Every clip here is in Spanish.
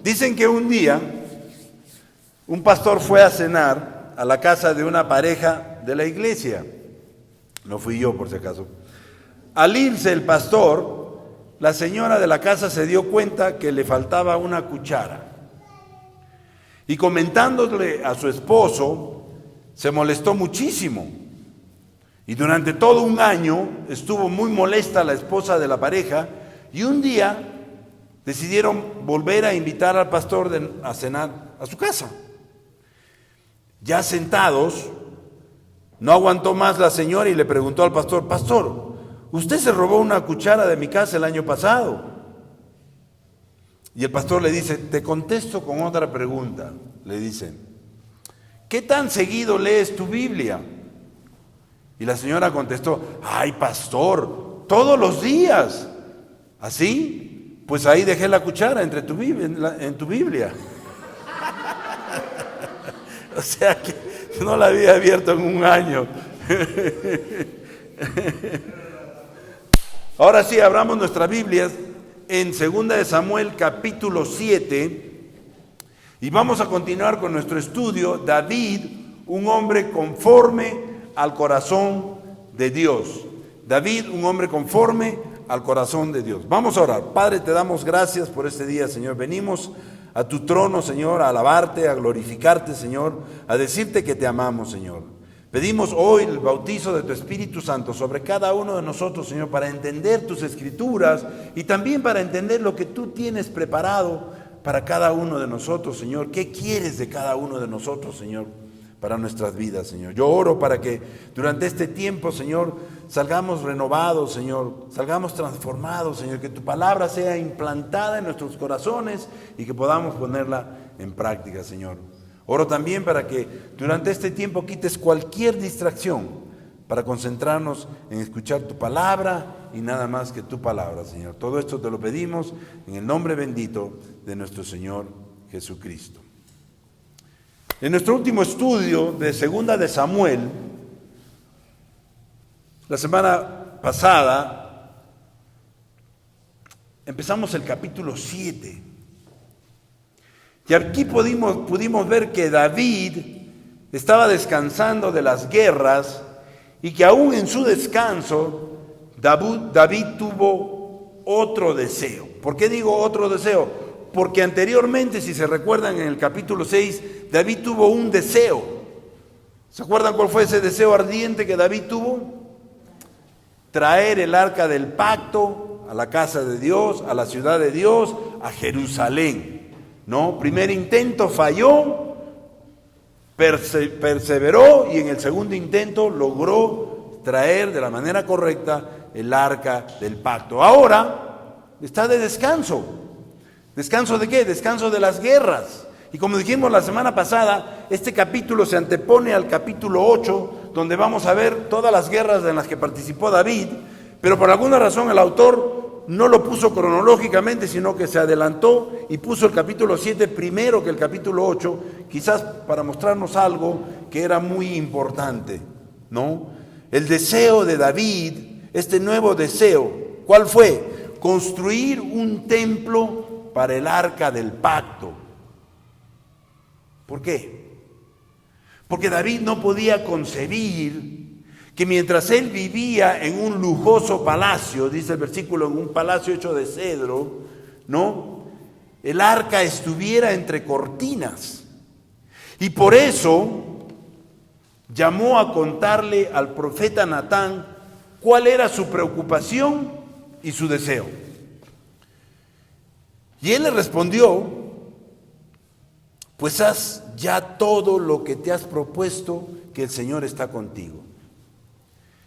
Dicen que un día un pastor fue a cenar a la casa de una pareja de la iglesia. No fui yo, por si acaso. Al irse el pastor, la señora de la casa se dio cuenta que le faltaba una cuchara. Y comentándole a su esposo, se molestó muchísimo. Y durante todo un año estuvo muy molesta la esposa de la pareja, y un día decidieron volver a invitar al pastor a cenar a su casa. Ya sentados, no aguantó más la señora y le preguntó al pastor: pastor, ¿usted se robó una cuchara de mi casa el año pasado? Y el pastor le dice: te contesto con otra pregunta. Le dice: ¿qué tan seguido lees tu Biblia? Y la señora contestó: ay, pastor, todos los días. ¿Así? Pues ahí dejé la cuchara en tu Biblia. O sea que no la había abierto en un año. Ahora sí, abramos nuestras Biblias en 2 de Samuel capítulo 7 y vamos a continuar con nuestro estudio. David, un hombre conforme al corazón de Dios. David, un hombre conforme al corazón de Dios. Vamos a orar. Padre, te damos gracias por este día, Señor. Venimos a tu trono, Señor, a alabarte, a glorificarte, Señor, a decirte que te amamos, Señor. Pedimos hoy el bautizo de tu Espíritu Santo sobre cada uno de nosotros, Señor, para entender tus escrituras y también para entender lo que tú tienes preparado para cada uno de nosotros, Señor. ¿Qué quieres de cada uno de nosotros, Señor, para nuestras vidas, Señor? Yo oro para que durante este tiempo, Señor, salgamos renovados, Señor, salgamos transformados, Señor, que tu palabra sea implantada en nuestros corazones y que podamos ponerla en práctica, Señor. Oro también para que durante este tiempo quites cualquier distracción para concentrarnos en escuchar tu palabra y nada más que tu palabra, Señor. Todo esto te lo pedimos en el nombre bendito de nuestro Señor Jesucristo. En nuestro último estudio de 2 de Samuel, la semana pasada, empezamos el capítulo 7. Y aquí pudimos ver que David estaba descansando de las guerras y que aún en su descanso, David tuvo otro deseo. ¿Por qué digo otro deseo? Porque anteriormente, si se recuerdan, en el capítulo 6, David tuvo un deseo. ¿Se acuerdan cuál fue ese deseo ardiente que David tuvo? Traer el arca del pacto a la casa de Dios, a la ciudad de Dios, a Jerusalén. ¿No? Primer intento falló, perseveró y en el segundo intento logró traer de la manera correcta el arca del pacto. Ahora está de descanso. ¿Descanso de qué? Descanso de las guerras. Y como dijimos la semana pasada, este capítulo se antepone al capítulo 8, donde vamos a ver todas las guerras en las que participó David, pero por alguna razón el autor no lo puso cronológicamente, sino que se adelantó y puso el capítulo 7 primero que el capítulo 8, quizás para mostrarnos algo que era muy importante, ¿no? El deseo de David, este nuevo deseo, ¿cuál fue? Construir un templo para el arca del pacto. ¿Por qué? Porque David no podía concebir que mientras él vivía en un lujoso palacio, dice el versículo, en un palacio hecho de cedro, ¿no? El arca estuviera entre cortinas. Y por eso llamó a contarle al profeta Natán cuál era su preocupación y su deseo. Y él le respondió: pues haz ya todo lo que te has propuesto, que el Señor está contigo.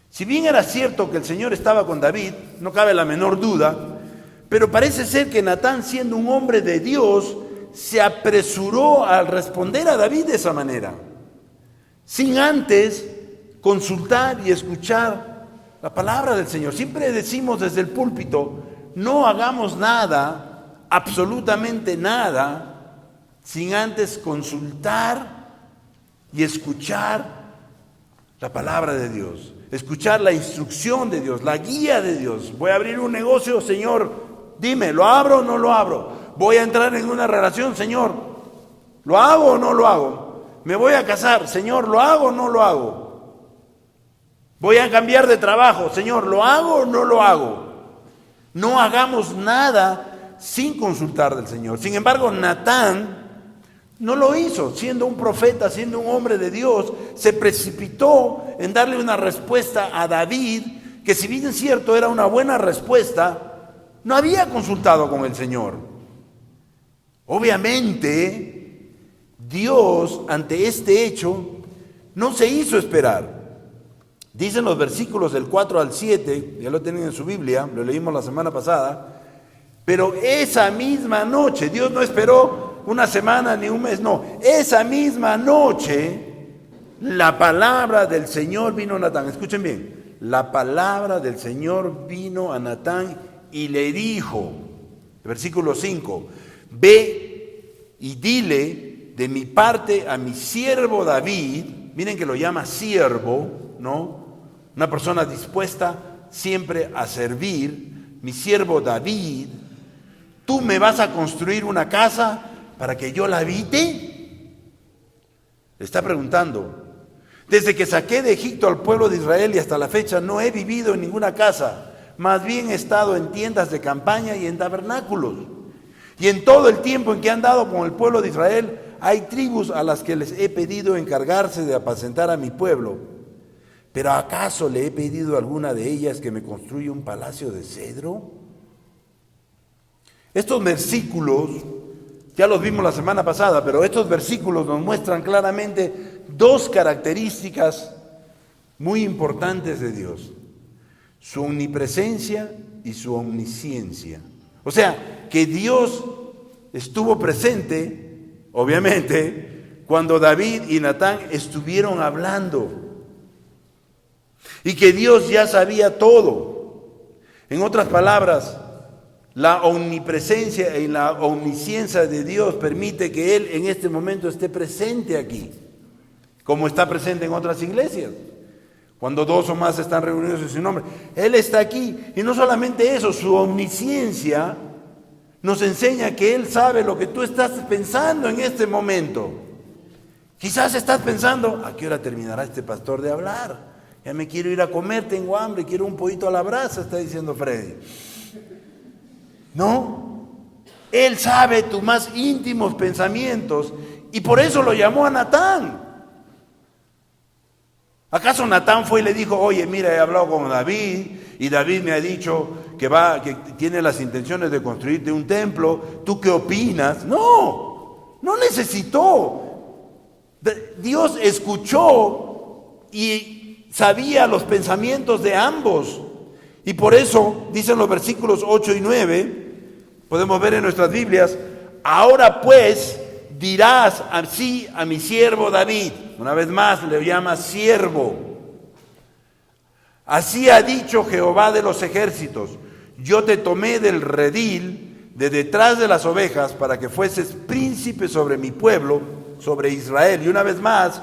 Si bien era cierto que el Señor estaba con David, no cabe la menor duda, pero parece ser que Natán, siendo un hombre de Dios, se apresuró al responder a David de esa manera, sin antes consultar y escuchar la palabra del Señor. Siempre decimos desde el púlpito: no hagamos nada, absolutamente nada, sin antes consultar y escuchar la palabra de Dios. Escuchar la instrucción de Dios, la guía de Dios. Voy a abrir un negocio, Señor, dime, ¿lo abro o no lo abro? voy a entrar en una relación, Señor, ¿lo hago o no lo hago? Me voy a casar, Señor, ¿lo hago o no lo hago? Voy a cambiar de trabajo, Señor, ¿lo hago o no lo hago? No hagamos nada sin consultar del Señor. Sin embargo, Natán no lo hizo. Siendo un profeta, siendo un hombre de Dios, se precipitó en darle una respuesta a David, que si bien es cierto era una buena respuesta, no había consultado con el Señor. Obviamente, Dios ante este hecho no se hizo esperar. Dicen los versículos del 4 al 7, ya lo tienen en su Biblia, lo leímos la semana pasada, pero esa misma noche, Dios no esperó una semana ni un mes, no, esa misma noche, la palabra del Señor vino a Natán. Escuchen bien, la palabra del Señor vino a Natán y le dijo, versículo 5, ve y dile de mi parte a mi siervo David, miren que lo llama siervo, ¿no? Una persona dispuesta siempre a servir, mi siervo David, ¿tú me vas a construir una casa para que yo la habite? Le está preguntando. Desde que saqué de Egipto al pueblo de Israel y hasta la fecha no he vivido en ninguna casa, más bien he estado en tiendas de campaña y en tabernáculos. Y en todo el tiempo en que he andado con el pueblo de Israel, hay tribus a las que les he pedido encargarse de apacentar a mi pueblo. ¿Pero acaso le he pedido a alguna de ellas que me construya un palacio de cedro? Estos versículos, ya los vimos la semana pasada, pero estos versículos nos muestran claramente dos características muy importantes de Dios: su omnipresencia y su omnisciencia. O sea, que Dios estuvo presente, obviamente, cuando David y Natán estuvieron hablando. Y que Dios ya sabía todo. En otras palabras, la omnipresencia y la omnisciencia de Dios permite que Él en este momento esté presente aquí, como está presente en otras iglesias. Cuando dos o más están reunidos en su nombre, Él está aquí. Y no solamente eso, su omnisciencia nos enseña que Él sabe lo que tú estás pensando en este momento. Quizás estás pensando, ¿a qué hora terminará este pastor de hablar? Ya me quiero ir a comer, tengo hambre, quiero un pollito a la brasa, está diciendo Freddy. No, Él sabe tus más íntimos pensamientos y por eso lo llamó a Natán. ¿Acaso Natán fue y le dijo, oye, mira, he hablado con David y David me ha dicho que tiene las intenciones de construirte un templo, ¿tú qué opinas? No, no necesitó. Dios escuchó y sabía los pensamientos de ambos. Y por eso, dicen los versículos 8 y 9, podemos ver en nuestras Biblias, ahora pues dirás así a mi siervo David. Una vez más le llama siervo. Así ha dicho Jehová de los ejércitos, yo te tomé del redil, de detrás de las ovejas, para que fueses príncipe sobre mi pueblo, sobre Israel. Y una vez más,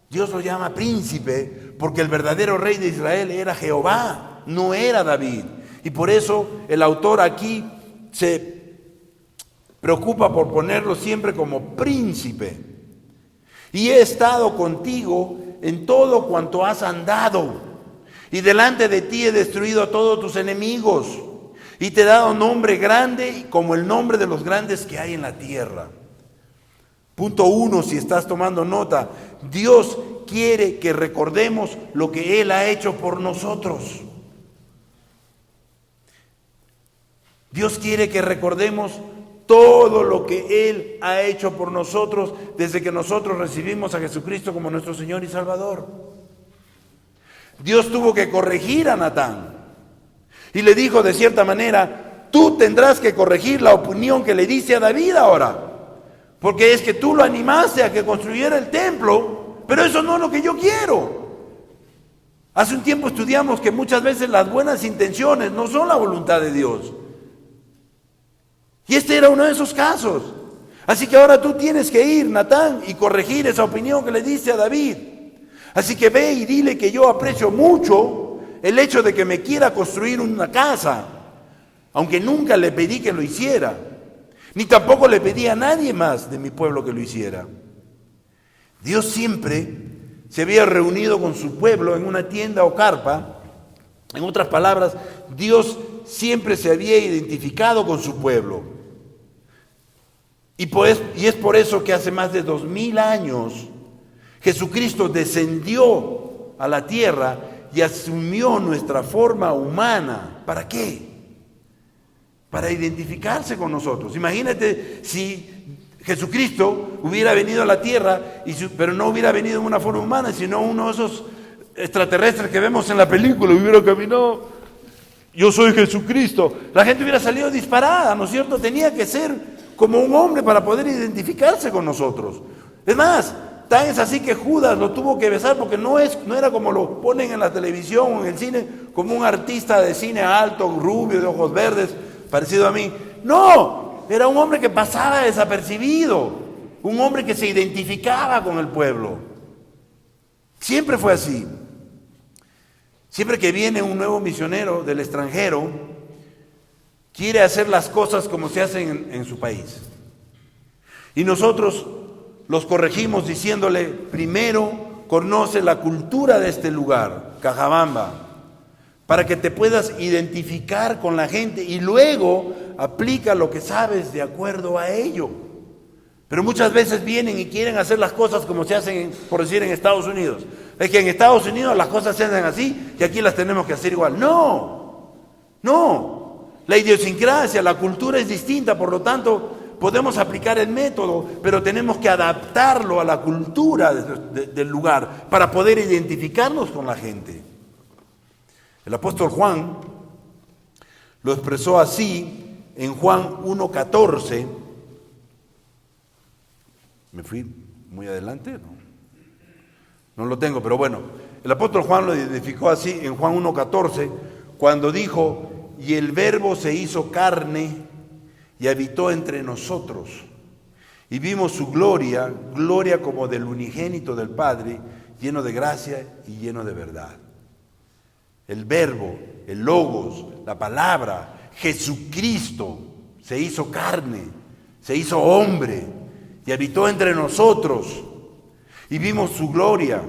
Dios lo llama príncipe, porque el verdadero rey de Israel era Jehová, no era David. Y por eso el autor aquí se preocupa por ponerlo siempre como príncipe. Y he estado contigo en todo cuanto has andado, y delante de ti he destruido a todos tus enemigos, y te he dado nombre grande como el nombre de los grandes que hay en la tierra. Punto 1, si estás tomando nota, Dios quiere que recordemos lo que Él ha hecho por nosotros. Dios quiere que recordemos todo lo que Él ha hecho por nosotros desde que nosotros recibimos a Jesucristo como nuestro Señor y Salvador. Dios tuvo que corregir a Natán y le dijo de cierta manera, tú tendrás que corregir la opinión que le diste a David ahora. Porque es que tú lo animaste a que construyera el templo, pero eso no es lo que yo quiero. Hace un tiempo estudiamos que muchas veces las buenas intenciones no son la voluntad de Dios. Y este era uno de esos casos. Así que ahora tú tienes que ir, Natán, y corregir esa opinión que le diste a David. Así que ve y dile que yo aprecio mucho el hecho de que me quiera construir una casa, aunque nunca le pedí que lo hiciera. ni tampoco le pedí a nadie más de mi pueblo que lo hiciera. Dios siempre se había reunido con su pueblo en una tienda o carpa. En otras palabras, Dios siempre se había identificado con su pueblo. Y es por eso que hace más de 2000 años Jesucristo descendió a la tierra y asumió nuestra forma humana. ¿Para qué? Para identificarse con nosotros. Imagínate si Jesucristo hubiera venido a la tierra, pero no hubiera venido en una forma humana, sino uno de esos extraterrestres que vemos en la película, hubiera caminado, yo soy Jesucristo. La gente hubiera salido disparada, ¿no es cierto? Tenía que ser como un hombre para poder identificarse con nosotros. Es más, tan es así que Judas lo tuvo que besar porque no era como lo ponen en la televisión o en el cine, como un artista de cine alto, rubio, de ojos verdes, parecido a mí. No, era un hombre que pasaba desapercibido, un hombre que se identificaba con el pueblo. Siempre fue así. Siempre que viene un nuevo misionero del extranjero, quiere hacer las cosas como se hacen en su país. Y nosotros los corregimos diciéndole, primero conoce la cultura de este lugar, Cajabamba, para que te puedas identificar con la gente y luego aplica lo que sabes de acuerdo a ello. Pero muchas veces vienen y quieren hacer las cosas como se hacen, por decir, en Estados Unidos. Es que en Estados Unidos las cosas se hacen así y aquí las tenemos que hacer igual. No. La idiosincrasia, la cultura es distinta, por lo tanto podemos aplicar el método, pero tenemos que adaptarlo a la cultura del lugar para poder identificarnos con la gente. El apóstol Juan lo expresó así en Juan 1:14. ¿Me fui muy adelante? No lo tengo, pero bueno. El apóstol Juan lo identificó así en Juan 1:14, cuando dijo, y el verbo se hizo carne y habitó entre nosotros. Y vimos su gloria, gloria como del unigénito del Padre, lleno de gracia y lleno de verdad. El verbo, el logos, la palabra, Jesucristo, se hizo carne, se hizo hombre y habitó entre nosotros. Y vimos su gloria,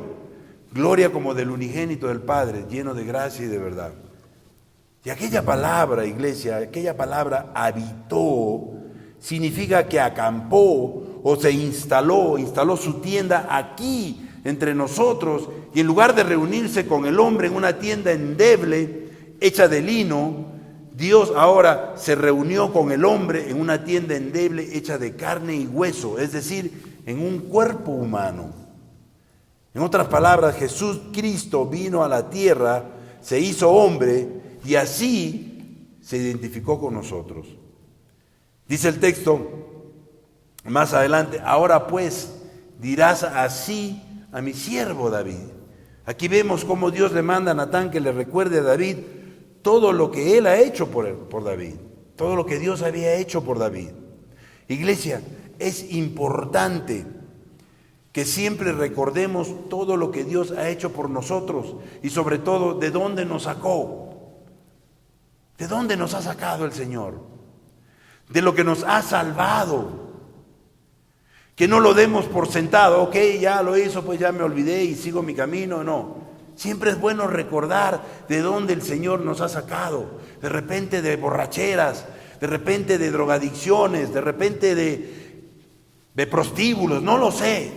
gloria como del unigénito del Padre, lleno de gracia y de verdad. Y aquella palabra, iglesia, aquella palabra habitó, significa que acampó o se instaló su tienda aquí entre nosotros, y en lugar de reunirse con el hombre en una tienda endeble, hecha de lino, Dios ahora se reunió con el hombre en una tienda endeble, hecha de carne y hueso, es decir, en un cuerpo humano. En otras palabras, Jesús Cristo vino a la tierra, se hizo hombre y así se identificó con nosotros. Dice el texto más adelante, ahora pues dirás así a mi siervo David. Aquí vemos cómo Dios le manda a Natán que le recuerde a David todo lo que él ha hecho por David, todo lo que Dios había hecho por David. Iglesia, es importante que siempre recordemos todo lo que Dios ha hecho por nosotros y sobre todo de dónde nos sacó, de dónde nos ha sacado el Señor, de lo que nos ha salvado. Que no lo demos por sentado, ok, ya lo hizo, pues ya me olvidé y sigo mi camino. No, siempre es bueno recordar de dónde el Señor nos ha sacado. De repente de borracheras, de repente de drogadicciones, de repente de prostíbulos, no lo sé.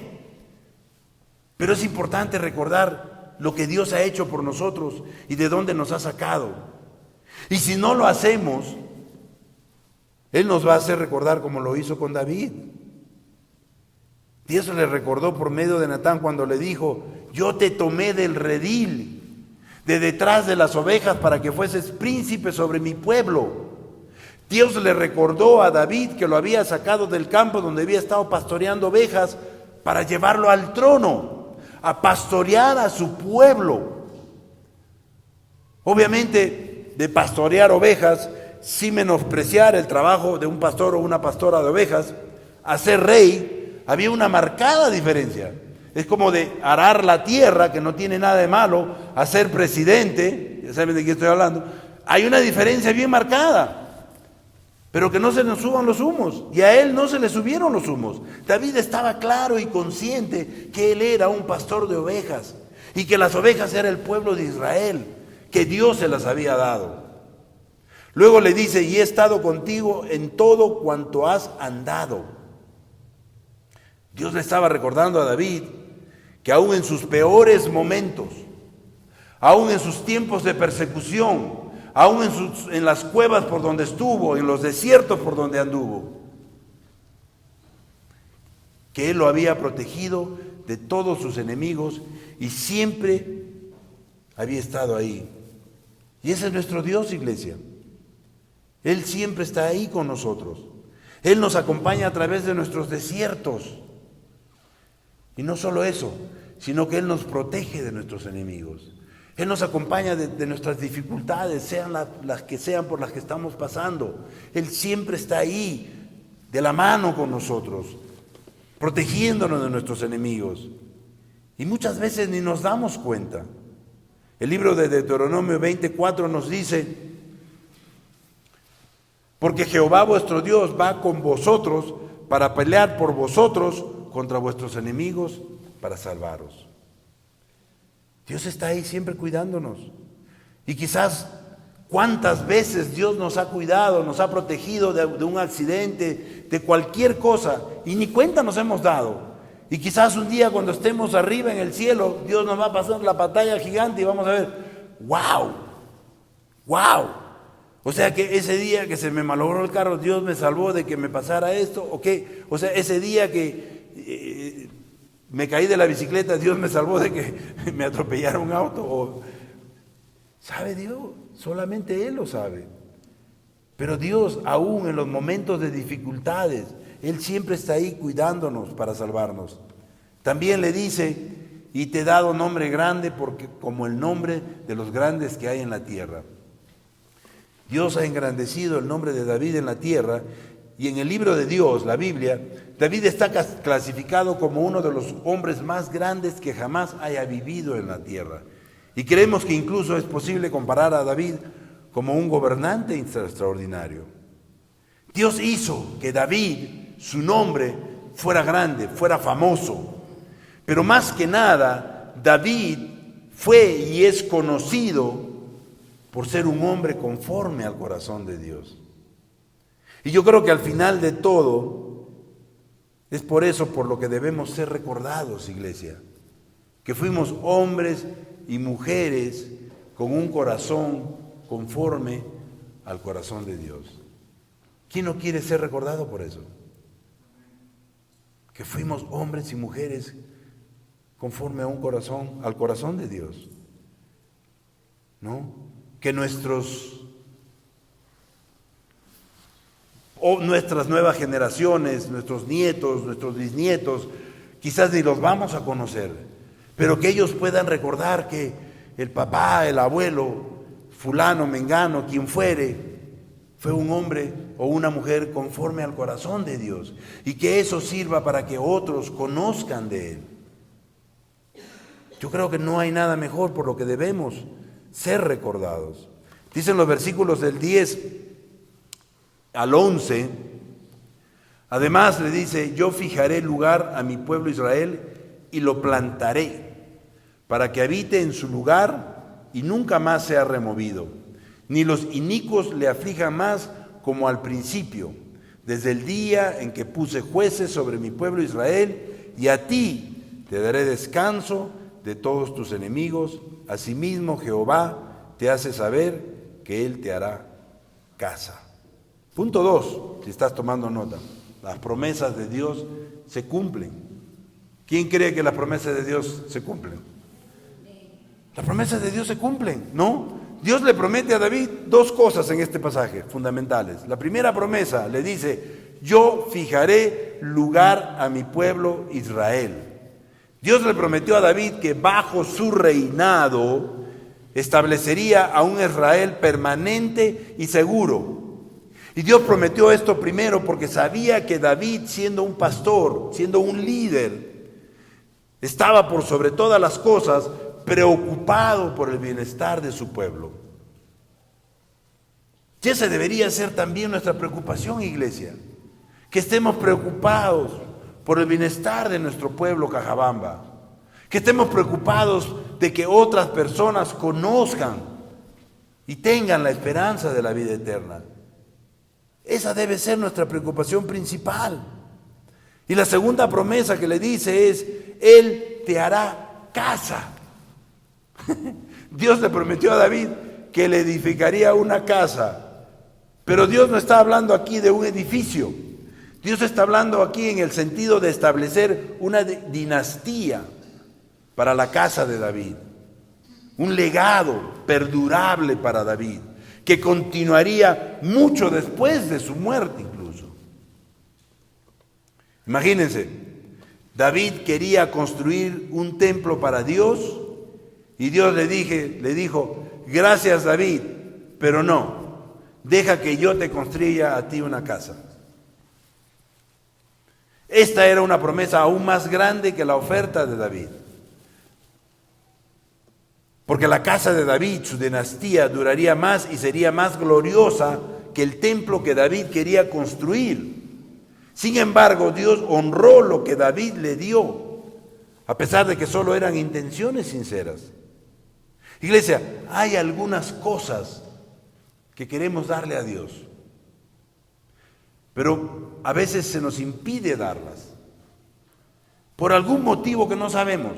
Pero es importante recordar lo que Dios ha hecho por nosotros y de dónde nos ha sacado. Y si no lo hacemos, Él nos va a hacer recordar como lo hizo con David. Dios le recordó por medio de Natán cuando le dijo, yo te tomé del redil, de detrás de las ovejas para que fueses príncipe sobre mi pueblo. Dios le recordó a David que lo había sacado del campo donde había estado pastoreando ovejas para llevarlo al trono, a pastorear a su pueblo. Obviamente, de pastorear ovejas, sin menospreciar el trabajo de un pastor o una pastora de ovejas, a ser rey, había una marcada diferencia. Es como de arar la tierra, que no tiene nada de malo, a ser presidente, ya saben de qué estoy hablando. Hay una diferencia bien marcada. pero que no se nos suban los humos. Y a él no se le subieron los humos. David estaba claro y consciente que él era un pastor de ovejas y que las ovejas era el pueblo de Israel, que Dios se las había dado. Luego le dice, y he estado contigo en todo cuanto has andado. Dios le estaba recordando a David que aún en sus peores momentos, aún en sus tiempos de persecución, aún en las cuevas por donde estuvo, en los desiertos por donde anduvo, que él lo había protegido de todos sus enemigos y siempre había estado ahí. Y ese es nuestro Dios, iglesia. Él siempre está ahí con nosotros. Él nos acompaña a través de nuestros desiertos. Y no solo eso, sino que Él nos protege de nuestros enemigos. Él nos acompaña de nuestras dificultades, sean las que sean por las que estamos pasando. Él siempre está ahí, de la mano con nosotros, protegiéndonos de nuestros enemigos. Y muchas veces ni nos damos cuenta. El libro de Deuteronomio 24 nos dice, porque Jehová vuestro Dios va con vosotros para pelear por vosotros contra vuestros enemigos para salvaros. Dios está ahí siempre cuidándonos. Y quizás cuántas veces Dios nos ha cuidado, nos ha protegido de un accidente, de cualquier cosa, y ni cuenta nos hemos dado. Y quizás un día cuando estemos arriba en el cielo, Dios nos va a pasar la pantalla gigante y vamos a ver, ¡wow! ¡Wow! O sea que ese día que se me malogró el carro, Dios me salvó de que me pasara esto, ¿o qué? O sea, ese día que me caí de la bicicleta, Dios me salvó de que me atropellara un auto. ¿Sabe Dios? Solamente Él lo sabe. Pero Dios, aún en los momentos de dificultades, Él siempre está ahí cuidándonos para salvarnos. También le dice, y te he dado nombre grande porque como el nombre de los grandes que hay en la tierra. Dios ha engrandecido el nombre de David en la tierra. Y en el libro de Dios, la Biblia, David está clasificado como uno de los hombres más grandes que jamás haya vivido en la tierra. Y creemos que incluso es posible comparar a David como un gobernante extraordinario. Dios hizo que David, su nombre, fuera grande, fuera famoso. Pero más que nada, David fue y es conocido por ser un hombre conforme al corazón de Dios. Y yo creo que al final de todo, es por eso por lo que debemos ser recordados, iglesia, que fuimos hombres y mujeres con un corazón conforme al corazón de Dios. ¿Quién no quiere ser recordado por eso? Que fuimos hombres y mujeres conforme a un corazón, al corazón de Dios, ¿no? Que nuestras nuevas generaciones, nuestros nietos, nuestros bisnietos, quizás ni los vamos a conocer, pero que ellos puedan recordar que el papá, el abuelo, fulano, mengano, quien fuere, fue un hombre o una mujer conforme al corazón de Dios, y que eso sirva para que otros conozcan de Él. Yo creo que no hay nada mejor por lo que debemos ser recordados. Dicen los versículos del 10 al 11, además le dice, yo fijaré lugar a mi pueblo Israel y lo plantaré, para que habite en su lugar y nunca más sea removido, ni los inicuos le aflijan más como al principio, desde el día en que puse jueces sobre mi pueblo Israel, y a ti te daré descanso de todos tus enemigos. Asimismo Jehová te hace saber que Él te hará casa. Punto 2, si estás tomando nota, las promesas de Dios se cumplen. ¿Quién cree que las promesas de Dios se cumplen? Las promesas de Dios se cumplen, ¿no? Dios le promete a David dos cosas en este pasaje fundamentales. La primera promesa le dice, yo fijaré lugar a mi pueblo Israel. Dios le prometió a David que bajo su reinado establecería a un Israel permanente y seguro. Y Dios prometió esto primero porque sabía que David, siendo un pastor, siendo un líder, estaba por sobre todas las cosas preocupado por el bienestar de su pueblo. Y esa debería ser también nuestra preocupación, iglesia. Que estemos preocupados por el bienestar de nuestro pueblo Cajabamba. Que estemos preocupados de que otras personas conozcan y tengan la esperanza de la vida eterna. Esa debe ser nuestra preocupación principal. Y la segunda promesa que le dice es: Él te hará casa. Dios le prometió a David que le edificaría una casa. Pero Dios no está hablando aquí de un edificio. Dios está hablando aquí en el sentido de establecer una dinastía para la casa de David. Un legado perdurable para David, que continuaría mucho después de su muerte incluso. Imagínense, David quería construir un templo para Dios y Dios le dijo: gracias, David, pero no, deja que yo te construya a ti una casa. Esta era una promesa aún más grande que la oferta de David. Porque la casa de David, su dinastía, duraría más y sería más gloriosa que el templo que David quería construir. Sin embargo, Dios honró lo que David le dio, a pesar de que solo eran intenciones sinceras. Iglesia, hay algunas cosas que queremos darle a Dios, pero a veces se nos impide darlas, por algún motivo que no sabemos.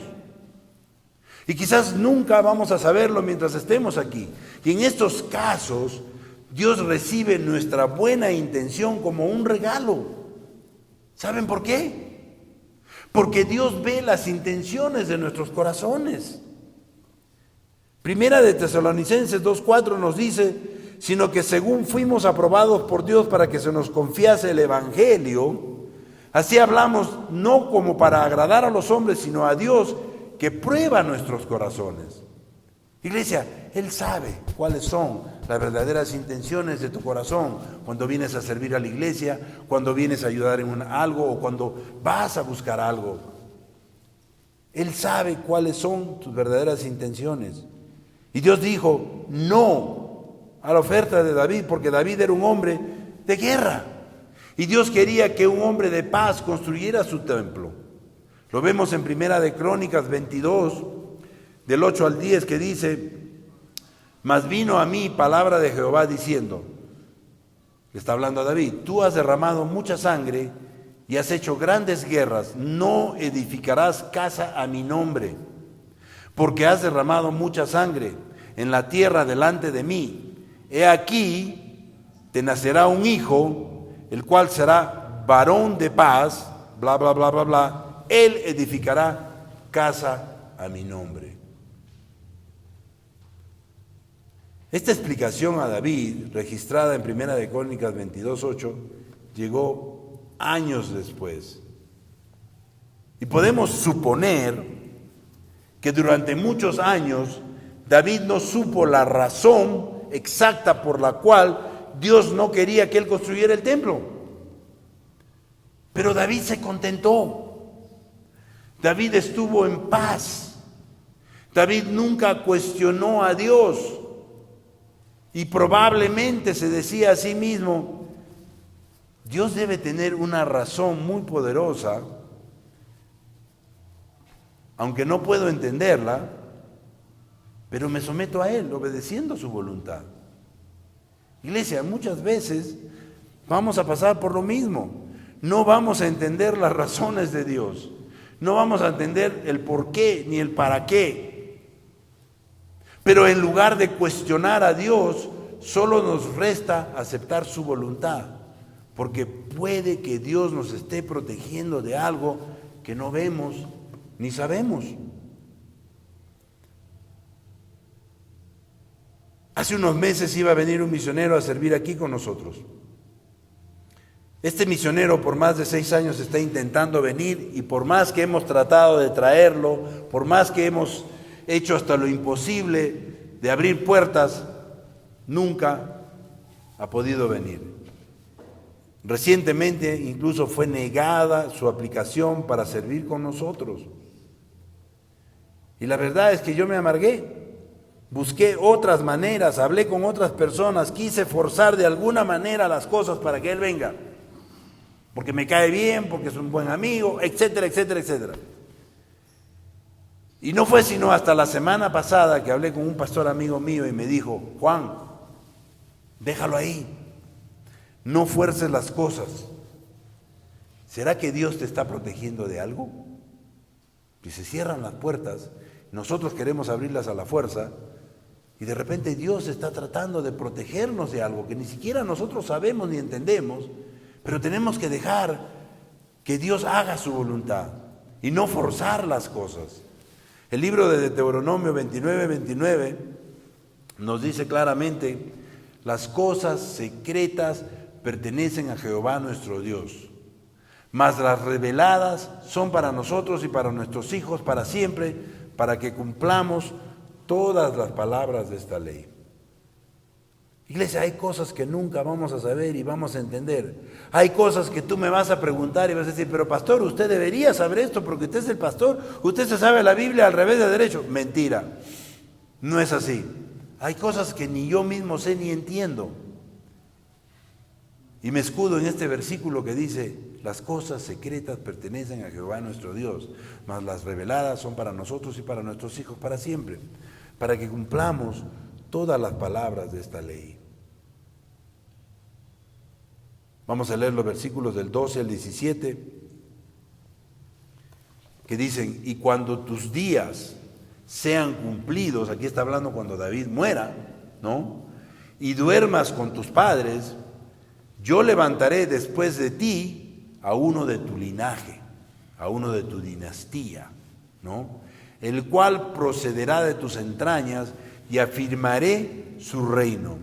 Y quizás nunca vamos a saberlo mientras estemos aquí. Y en estos casos, Dios recibe nuestra buena intención como un regalo. ¿Saben por qué? Porque Dios ve las intenciones de nuestros corazones. Primera de Tesalonicenses 2:4 nos dice: sino que según fuimos aprobados por Dios para que se nos confiase el Evangelio, así hablamos no como para agradar a los hombres, sino a Dios, que prueba nuestros corazones. Iglesia, Él sabe cuáles son las verdaderas intenciones de tu corazón cuando vienes a servir a la iglesia, cuando vienes a ayudar en algo o cuando vas a buscar algo. Él sabe cuáles son tus verdaderas intenciones. Y Dios dijo no a la oferta de David, porque David era un hombre de guerra. Y Dios quería que un hombre de paz construyera su templo. Lo vemos en Primera de Crónicas 22, del 8 al 10, que dice: mas vino a mí palabra de Jehová diciendo, le está hablando a David, tú has derramado mucha sangre y has hecho grandes guerras, no edificarás casa a mi nombre, porque has derramado mucha sangre en la tierra delante de mí. He aquí, te nacerá un hijo, el cual será varón de paz, bla, bla, bla, bla, bla. Él edificará casa a mi nombre. Esta explicación a David, registrada en Primera de Crónicas 22:8, llegó años después. Y podemos suponer que durante muchos años David no supo la razón exacta por la cual Dios no quería que él construyera el templo. Pero David se contentó. David estuvo en paz. David nunca cuestionó a Dios. Y probablemente se decía a sí mismo, Dios debe tener una razón muy poderosa, aunque no puedo entenderla, pero me someto a Él, obedeciendo su voluntad. Iglesia, muchas veces vamos a pasar por lo mismo. No vamos a entender las razones de Dios. No vamos a entender el por qué ni el para qué. Pero en lugar de cuestionar a Dios, solo nos resta aceptar su voluntad. Porque puede que Dios nos esté protegiendo de algo que no vemos ni sabemos. Hace unos meses iba a venir un misionero a servir aquí con nosotros. Este misionero por más de 6 años está intentando venir y por más que hemos tratado de traerlo, por más que hemos hecho hasta lo imposible de abrir puertas, nunca ha podido venir. Recientemente incluso fue negada su aplicación para servir con nosotros. Y la verdad es que yo me amargué. busqué otras maneras, hablé con otras personas, quise forzar de alguna manera las cosas para que Él venga. Porque me cae bien, porque es un buen amigo, etcétera, etcétera, etcétera. Y no fue sino hasta la semana pasada que hablé con un pastor amigo mío y me dijo: Juan, déjalo ahí, no fuerces las cosas. ¿Será que Dios te está protegiendo de algo? Y se cierran las puertas, nosotros queremos abrirlas a la fuerza, y de repente Dios está tratando de protegernos de algo que ni siquiera nosotros sabemos ni entendemos, pero tenemos que dejar que Dios haga su voluntad y no forzar las cosas. El libro de Deuteronomio 29:29 nos dice claramente: las cosas secretas pertenecen a Jehová nuestro Dios, mas las reveladas son para nosotros y para nuestros hijos para siempre, para que cumplamos todas las palabras de esta ley. Iglesia, hay cosas que nunca vamos a saber y vamos a entender. Hay cosas que tú me vas a preguntar y vas a decir: pero pastor, usted debería saber esto porque usted es el pastor, usted se sabe la Biblia al revés de derecho. Mentira, no es así. Hay cosas que ni yo mismo sé ni entiendo. Y me escudo en este versículo que dice: las cosas secretas pertenecen a Jehová nuestro Dios, mas las reveladas son para nosotros y para nuestros hijos para siempre, para que cumplamos todas las palabras de esta ley. Vamos a leer los versículos del 12 al 17, que dicen: y cuando tus días sean cumplidos, aquí está hablando cuando David muera, ¿no? Y duermas con tus padres, yo levantaré después de ti a uno de tu linaje, a uno de tu dinastía, ¿no? El cual procederá de tus entrañas y afirmaré su reino.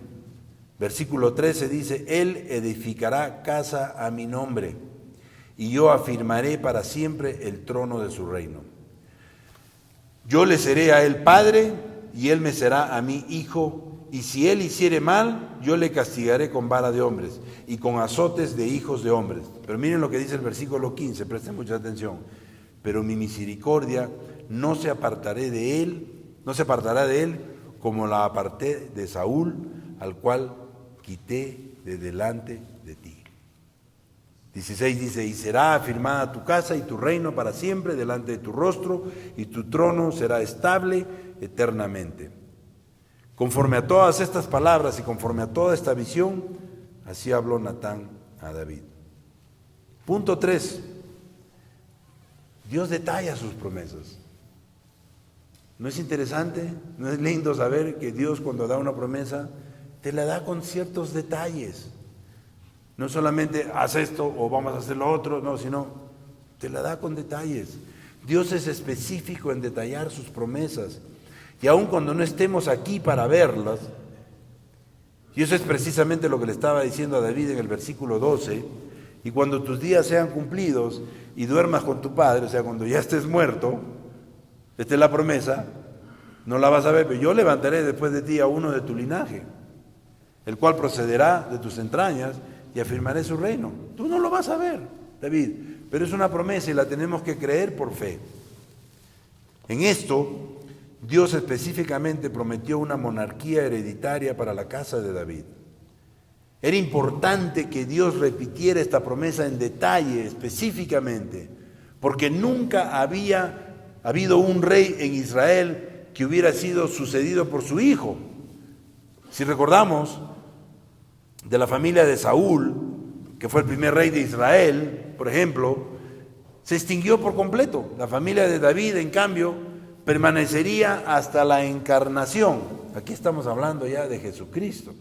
Versículo 13 dice: él edificará casa a mi nombre y yo afirmaré para siempre el trono de su reino. Yo le seré a él padre y él me será a mí hijo, y si él hiciere mal, yo le castigaré con vara de hombres y con azotes de hijos de hombres. Pero miren lo que dice el versículo 15, presten mucha atención. Pero mi misericordia no se apartará de él como la aparté de Saúl, al cual quité de delante de ti. 16 dice: y será afirmada tu casa y tu reino para siempre delante de tu rostro, y tu trono será estable eternamente. Conforme a todas estas palabras y conforme a toda esta visión, así habló Natán a David. Punto 3. Dios detalla sus promesas. ¿No es interesante? ¿No es lindo saber que Dios, cuando da una promesa, te la da con ciertos detalles? No solamente haz esto o vamos a hacer lo otro, no, sino te la da con detalles. Dios es específico en detallar sus promesas. Y aun cuando no estemos aquí para verlas, y eso es precisamente lo que le estaba diciendo a David en el versículo 12, y cuando tus días sean cumplidos y duermas con tu padre, o sea, cuando ya estés muerto, esta es la promesa, no la vas a ver, pero yo levantaré después de ti a uno de tu linaje, el cual procederá de tus entrañas y afirmaré su reino. Tú no lo vas a ver, David, pero es una promesa y la tenemos que creer por fe. En esto, Dios específicamente prometió una monarquía hereditaria para la casa de David. Era importante que Dios repitiera esta promesa en detalle, específicamente, porque nunca había habido un rey en Israel que hubiera sido sucedido por su hijo. Si recordamos de la familia de Saúl, que fue el primer rey de Israel, por ejemplo, se extinguió por completo. La familia de David, en cambio, permanecería hasta la encarnación. Aquí estamos hablando ya de Jesucristo.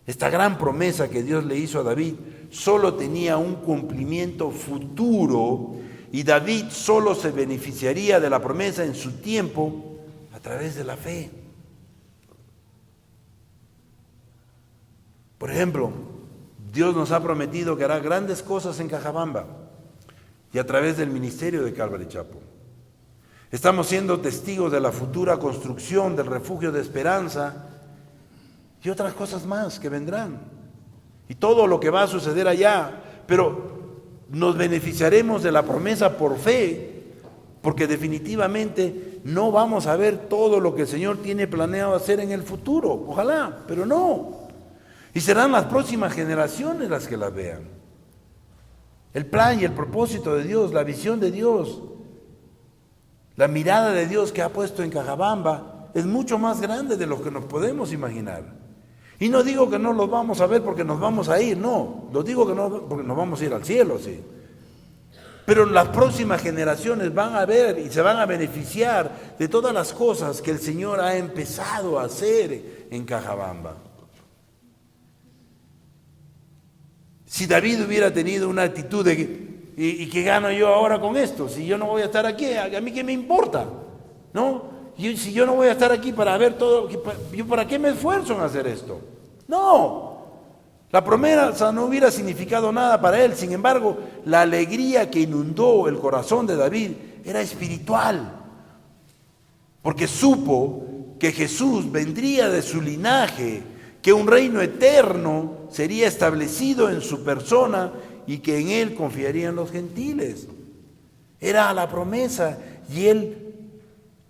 Esta gran promesa que Dios le hizo a David solo tenía un cumplimiento futuro y David solo se beneficiaría de la promesa en su tiempo a través de la fe. Por ejemplo, Dios nos ha prometido que hará grandes cosas en Cajabamba y a través del ministerio de Calvary Chapel. Estamos siendo testigos de la futura construcción del refugio de esperanza y otras cosas más que vendrán. Y todo lo que va a suceder allá, pero nos beneficiaremos de la promesa por fe, porque definitivamente no vamos a ver todo lo que el Señor tiene planeado hacer en el futuro. Ojalá, pero no. Y serán las próximas generaciones las que las vean. El plan y el propósito de Dios, la visión de Dios, la mirada de Dios que ha puesto en Cajabamba es mucho más grande de lo que nos podemos imaginar. Y no digo que no los vamos a ver porque nos vamos a ir, no. Lo digo que no porque nos vamos a ir al cielo, sí. Pero las próximas generaciones van a ver y se van a beneficiar de todas las cosas que el Señor ha empezado a hacer en Cajabamba. Si David hubiera tenido una actitud de ¿y qué gano yo ahora con esto? Si yo no voy a estar aquí, ¿a mí qué me importa? ¿No? Si yo no voy a estar aquí para ver todo, ¿yo para qué me esfuerzo en hacer esto? No. La promesa no hubiera significado nada para él. Sin embargo, la alegría que inundó el corazón de David era espiritual. Porque supo que Jesús vendría de su linaje, que un reino eterno sería establecido en su persona y que en él confiarían los gentiles. Era la promesa y él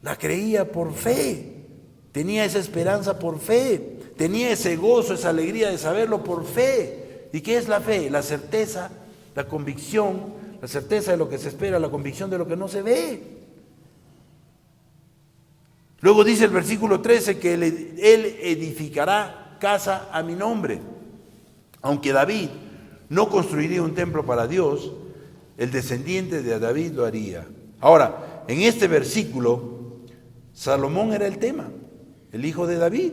la creía por fe, tenía esa esperanza por fe, tenía ese gozo, esa alegría de saberlo por fe. ¿Y qué es la fe? La certeza, la convicción, la certeza de lo que se espera, la convicción de lo que no se ve. Luego dice el versículo 13 que él edificará casa a mi nombre. Aunque David no construiría un templo para Dios, el descendiente de David lo haría. Ahora, en este versículo, Salomón era el tema, el hijo de David.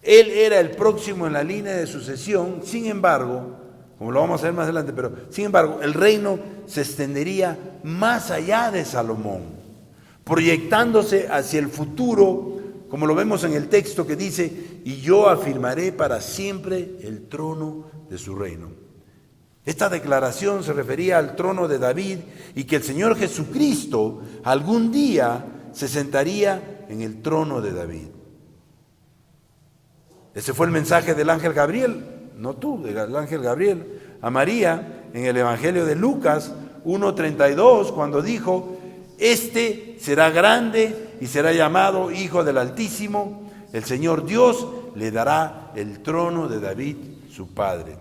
Él era el próximo en la línea de sucesión. Sin embargo, como lo vamos a ver más adelante, pero sin embargo, el reino se extendería más allá de Salomón, proyectándose hacia el futuro, como lo vemos en el texto que dice, y yo afirmaré para siempre el trono de su reino. Esta declaración se refería al trono de David y que el Señor Jesucristo algún día se sentaría en el trono de David. Ese fue el mensaje del ángel Gabriel, no tú, del ángel Gabriel, a María en el Evangelio de Lucas 1:32, cuando dijo, este será grande y será llamado Hijo del Altísimo, el Señor Dios le dará el trono de David, su padre.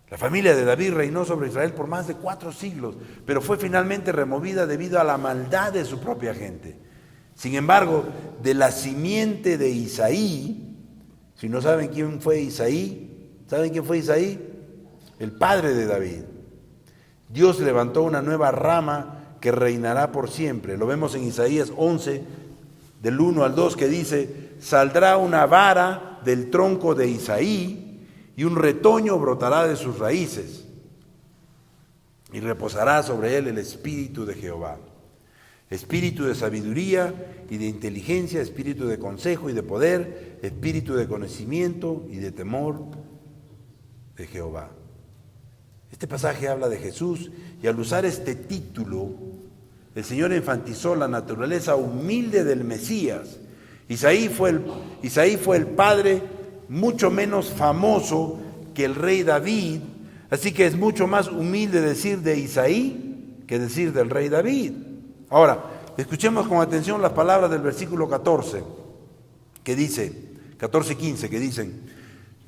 La familia de David reinó sobre Israel por más de 4 siglos, pero fue finalmente removida debido a la maldad de su propia gente. Sin embargo, de la simiente de Isaí, si no saben quién fue Isaí, ¿saben quién fue Isaí? El padre de David. Dios levantó una nueva rama que reinará por siempre. Lo vemos en Isaías 11, del 1 al 2, que dice, saldrá una vara del tronco de Isaí, y un retoño brotará de sus raíces, y reposará sobre él el espíritu de Jehová, espíritu de sabiduría y de inteligencia, espíritu de consejo y de poder, espíritu de conocimiento y de temor de Jehová. Este pasaje habla de Jesús, y al usar este título, el Señor enfatizó la naturaleza humilde del Mesías. Isaí fue el padre mucho menos famoso que el rey David, así que es mucho más humilde decir de Isaí que decir del rey David. Ahora, escuchemos con atención las palabras del versículo 14, que dice, 14:15, que dicen,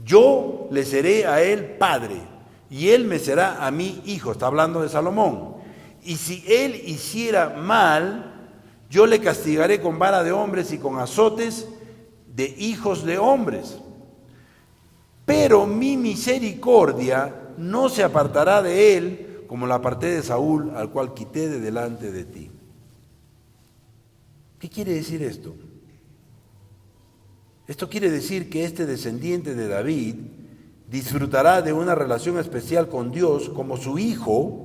yo le seré a él padre, y él me será a mí hijo, está hablando de Salomón, y si él hiciera mal, yo le castigaré con vara de hombres y con azotes de hijos de hombres. Pero mi misericordia no se apartará de él, como la aparté de Saúl, al cual quité de delante de ti. ¿Qué quiere decir esto? Esto quiere decir que este descendiente de David disfrutará de una relación especial con Dios como su hijo,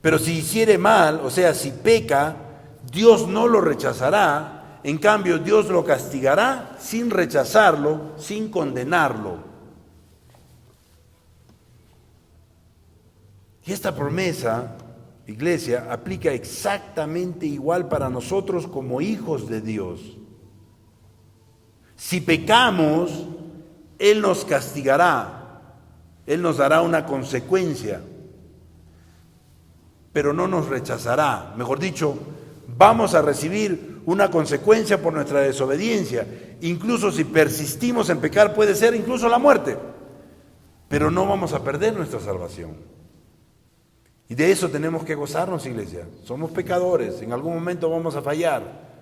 pero si hiciere mal, o sea, si peca, Dios no lo rechazará. En cambio, Dios lo castigará sin rechazarlo, sin condenarlo. Y esta promesa, iglesia, aplica exactamente igual para nosotros como hijos de Dios. Si pecamos, Él nos castigará, Él nos dará una consecuencia, pero no nos rechazará. Mejor dicho, vamos a recibir una consecuencia por nuestra desobediencia. Incluso si persistimos en pecar, puede ser incluso la muerte. Pero no vamos a perder nuestra salvación. Y de eso tenemos que gozarnos, iglesia. Somos pecadores, en algún momento vamos a fallar.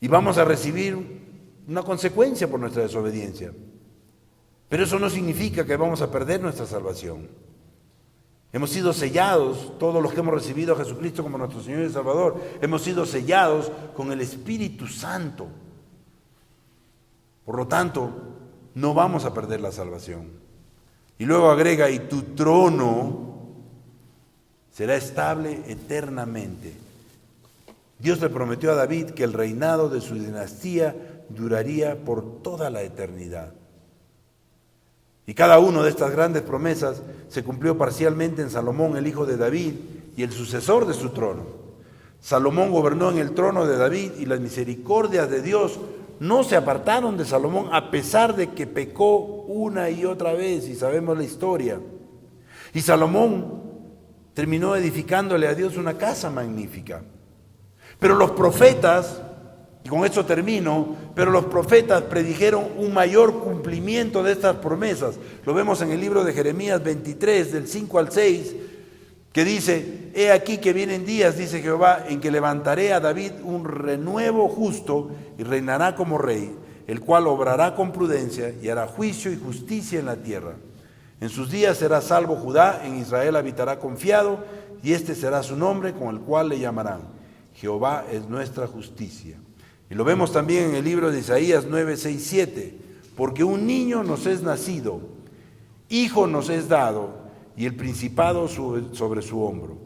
Y vamos a recibir una consecuencia por nuestra desobediencia. Pero eso no significa que vamos a perder nuestra salvación. Hemos sido sellados, todos los que hemos recibido a Jesucristo como nuestro Señor y Salvador, hemos sido sellados con el Espíritu Santo. Por lo tanto, no vamos a perder la salvación. Y luego agrega, y tu trono será estable eternamente. Dios le prometió a David que el reinado de su dinastía duraría por toda la eternidad. Y cada una de estas grandes promesas se cumplió parcialmente en Salomón, el hijo de David, y el sucesor de su trono. Salomón gobernó en el trono de David y las misericordias de Dios no se apartaron de Salomón a pesar de que pecó una y otra vez, y sabemos la historia. Y Salomón terminó edificándole a Dios una casa magnífica. Pero los profetas, y con esto termino, pero los profetas predijeron un mayor cumplimiento de estas promesas. Lo vemos en el libro de Jeremías 23, del 5 al 6, que dice, he aquí que vienen días, dice Jehová, en que levantaré a David un renuevo justo y reinará como rey, el cual obrará con prudencia y hará juicio y justicia en la tierra. En sus días será salvo Judá, en Israel habitará confiado, y este será su nombre con el cual le llamarán. Jehová es nuestra justicia. Y lo vemos también en el libro de Isaías 9, 6, 7. Porque un niño nos es nacido, hijo nos es dado, y el principado sobre su hombro.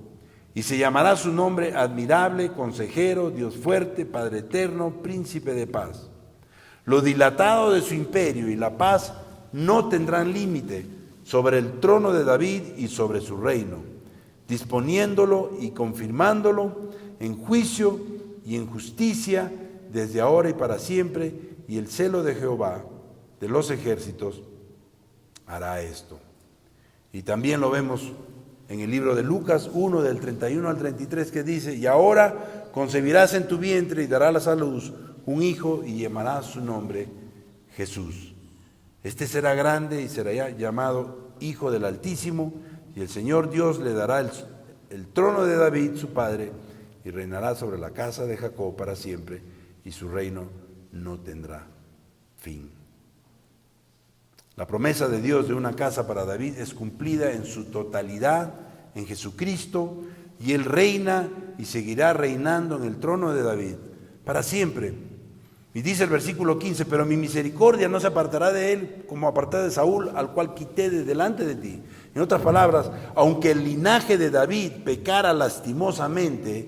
Y se llamará su nombre admirable, consejero, Dios fuerte, Padre eterno, príncipe de paz. Lo dilatado de su imperio y la paz no tendrán límite sobre el trono de David y sobre su reino, disponiéndolo y confirmándolo en juicio y en justicia desde ahora y para siempre, y el celo de Jehová de los ejércitos hará esto. Y también lo vemos en el libro de Lucas 1, del 31 al 33, que dice, y ahora concebirás en tu vientre y darás a luz un hijo y llamarás su nombre Jesús. Este será grande y será llamado Hijo del Altísimo, y el Señor Dios le dará el trono de David, su padre, y reinará sobre la casa de Jacob para siempre, y su reino no tendrá fin. La promesa de Dios de una casa para David es cumplida en su totalidad en Jesucristo, y Él reina y seguirá reinando en el trono de David para siempre. Y dice el versículo 15, pero mi misericordia no se apartará de él como aparté de Saúl, al cual quité de delante de ti. En otras palabras, aunque el linaje de David pecara lastimosamente,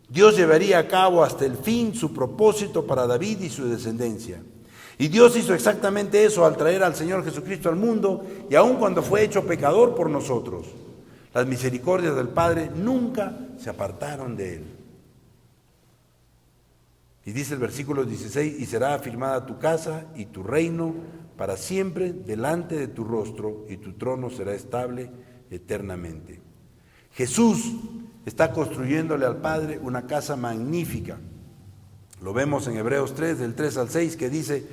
Dios llevaría a cabo hasta el fin su propósito para David y su descendencia. Y Dios hizo exactamente eso al traer al Señor Jesucristo al mundo, y aun cuando fue hecho pecador por nosotros, las misericordias del Padre nunca se apartaron de él. Y dice el versículo 16, y será afirmada tu casa y tu reino para siempre delante de tu rostro, y tu trono será estable eternamente. Jesús está construyéndole al Padre una casa magnífica. Lo vemos en Hebreos 3, del 3 al 6, que dice,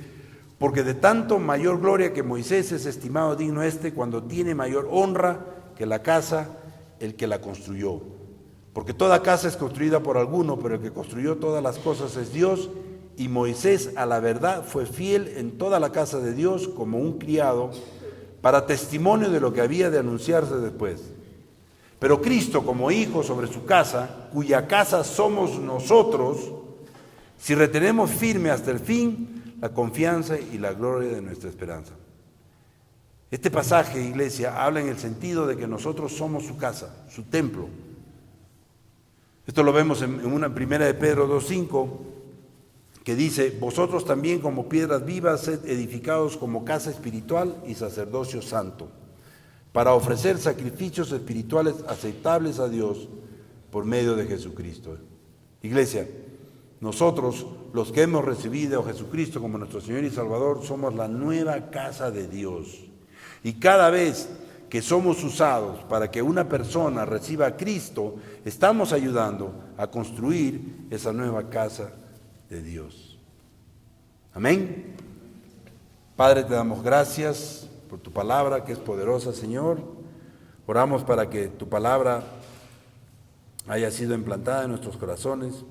porque de tanto mayor gloria que Moisés es estimado digno cuando tiene mayor honra que la casa el que la construyó. Porque toda casa es construida por alguno, pero el que construyó todas las cosas es Dios, y Moisés a la verdad fue fiel en toda la casa de Dios como un criado, para testimonio de lo que había de anunciarse después. Pero Cristo como hijo sobre su casa, cuya casa somos nosotros, si retenemos firme hasta el fin la confianza y la gloria de nuestra esperanza. Este pasaje, iglesia, habla en el sentido de que nosotros somos su casa, su templo. Esto lo vemos en una primera de Pedro 2:5, que dice, vosotros también como piedras vivas sed edificados como casa espiritual y sacerdocio santo, para ofrecer sacrificios espirituales aceptables a Dios por medio de Jesucristo. Iglesia, nosotros, los que hemos recibido a Jesucristo como nuestro Señor y Salvador, somos la nueva casa de Dios. Y cada vez que somos usados para que una persona reciba a Cristo, estamos ayudando a construir esa nueva casa de Dios. Amén. Padre, te damos gracias por tu palabra que es poderosa, Señor. Oramos para que tu palabra haya sido implantada en nuestros corazones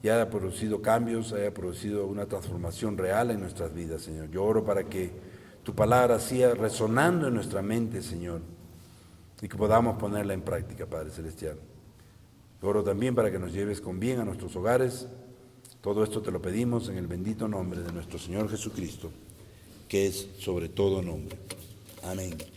y haya producido cambios, haya producido una transformación real en nuestras vidas, Señor. Yo oro para que tu palabra siga resonando en nuestra mente, Señor, y que podamos ponerla en práctica, Padre Celestial. Yo oro también para que nos lleves con bien a nuestros hogares. Todo esto te lo pedimos en el bendito nombre de nuestro Señor Jesucristo, que es sobre todo nombre. Amén.